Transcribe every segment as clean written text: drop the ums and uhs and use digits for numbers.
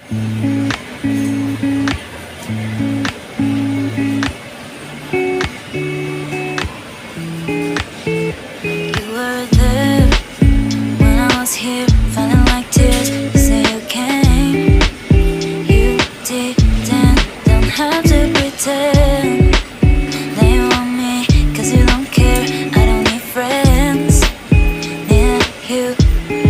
You were there when I was here, feeling like tears. You say you came, you didn't, don't have to pretend that you want me, 'cause you don't care. I don't need friends near you.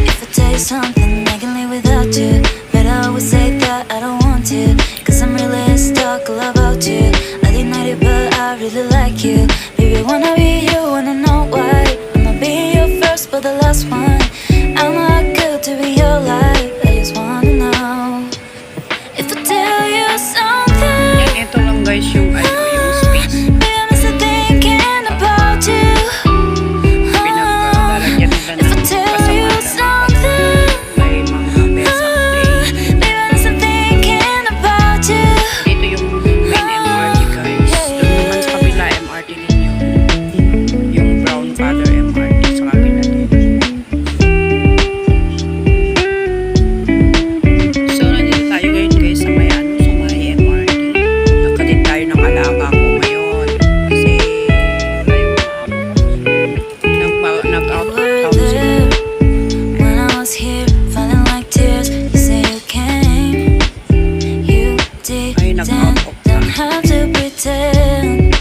If I tell you something, I can live without you, but I always say that I don't want to, 'cause I'm really stuck all about you. I deny it, but I really like you. Baby, wanna be you, wanna know why. Wanna be your first, but the last one. I'm not good to be your life. I just wanna know if I tell you something. Yan, ito lang guys yung yung space. Baby, I'm still thinking about you. Pinaglalagyan nila If I ng tell you kasamahan. something. May mga besang play. Baby, I'm still thinking about you. Dito yung main MRT guys. Doon naman sa kabila MRT din yung brown father MRT sa kabila din. So nandito tayo ngayon guys sa may sa may MRT. Nagkatid tayo ng alaga ko ngayon. Kasi nag-out of town sila. When I was here, feeling like tears. You say you came, you Ay, didn't, nag-out of don't have to pretend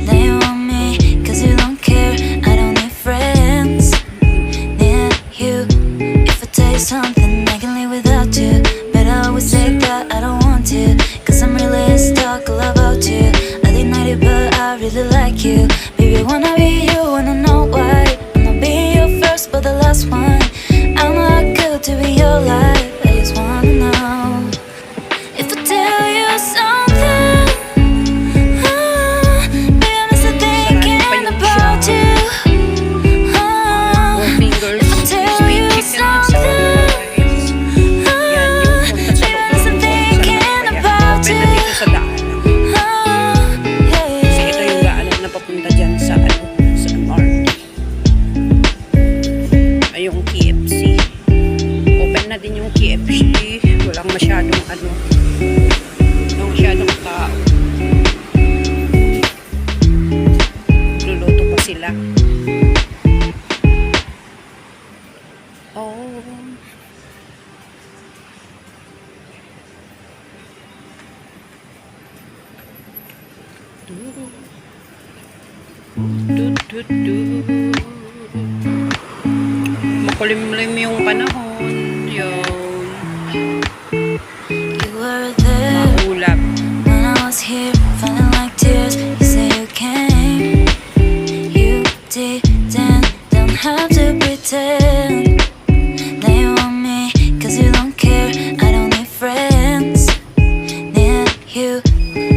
that you want me, 'cause you don't care. I don't need friends near you. If I tell you something, I can live without you, but I always say that I don't want to, 'cause I'm really stuck all about you. I deny it, but I really like you. Baby, wanna be you, wanna know why. Wanna be your first, but the last one. I'm not good to be your life. I just wanna know if I tell you something. Baby, I'm still thinking about you. Fingers, If I tell you something. Yan yung punta sa loob ng Thinking about open na you. dito sa daanan. Kasi ito yung daanan na papunta dyan sa sa MRT. Ay, yung KFC. Open na din yung KFC. Walang masyadong walang masyadong tao. Luluto pa sila. Oh. Makulimlim yung panahon. Yun. You were there Maulap. when I was here, feeling like tears. You say you came, you didn't, don't have to pretend that you want me, 'cause you don't care. I don't need friends near you.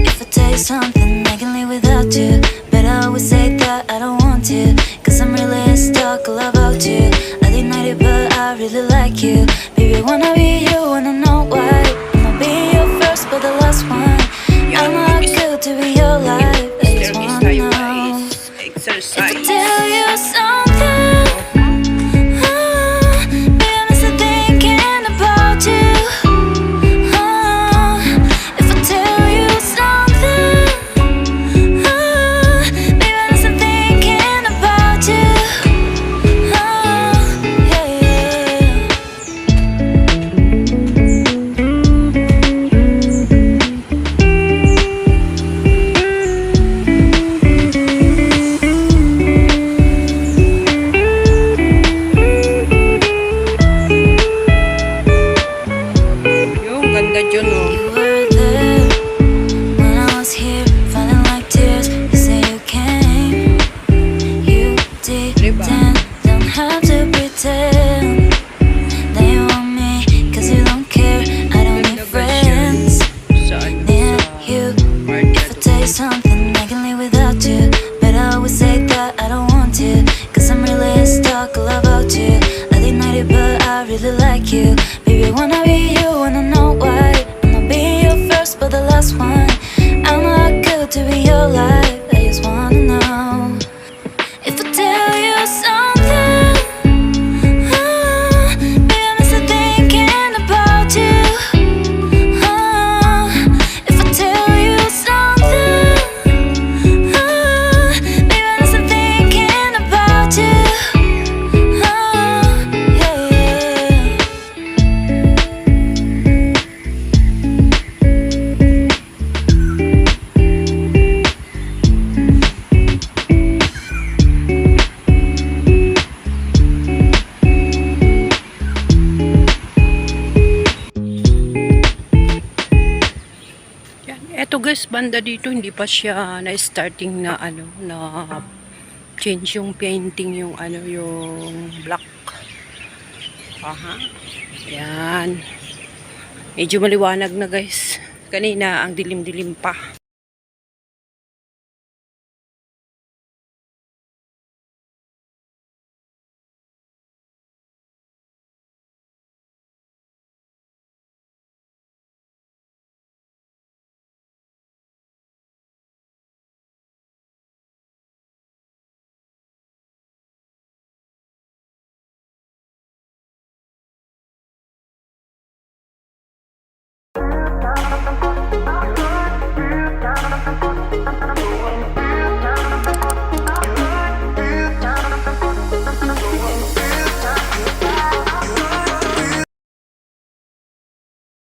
If I tell you something, I can live without you, but I always say that I don't want to, 'cause I'm really stuck all about you. I deny it, but I really like you. Baby, wanna be you, wanna know why. Wanna be your first, but the last one. I'm not good to be your life. I just Staircase wanna tayo know guys. if I Exercise. tell you something. Baby, I'm still thinking about you. If I tell you something. Baby, I'm still thinking about you. Yung ganda dyan oh. You were there when I was here, feeling like tears. You say you came, you didn't, don't have to pretend that you want me, 'cause you don't care. I don't need friends Saan? near you. If I tell you something, I can live without you, but I always say that I don't want to, 'cause I'm really stuck all about you. I deny it, but I really like you. Baby, wanna be you, wanna know why. Wanna be your first, but the last one. I'm not good to be your life. I just wanna know if I tell you something. Baby, I'm still thinking about you. guys, banda dito hindi pa siya na starting na ano na change yung painting yung ano yung black. Aha. Yan. Medyo maliwanag na guys. Kanina ang dilim-dilim pa.